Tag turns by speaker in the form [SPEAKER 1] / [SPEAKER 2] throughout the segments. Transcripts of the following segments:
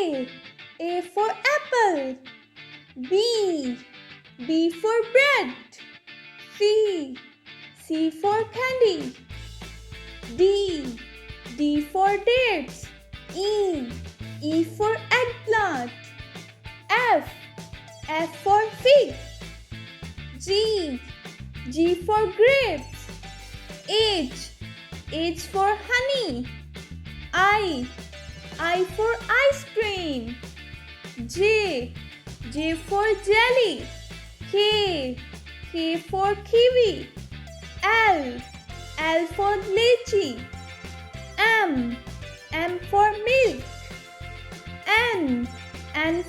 [SPEAKER 1] A for apple. B for bread. C for candy. D for dates. E for eggplant. F for fig. G for grapes. H for honey. I for ice cream. J for jelly. K for kiwi. L for lychee. M for milk. N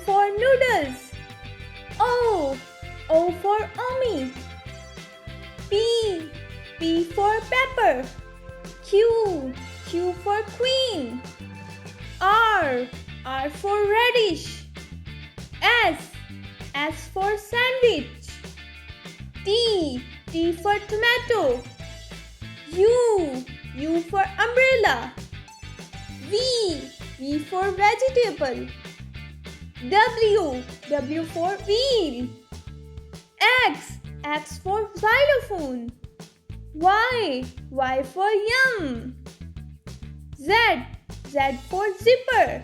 [SPEAKER 1] for noodles. O for Omi. P for pepper. Q for queen. R for radish. S for sandwich. T for tomato. U for umbrella. V for vegetable. W for wheel. X for xylophone. Y for yum. Z for zipper.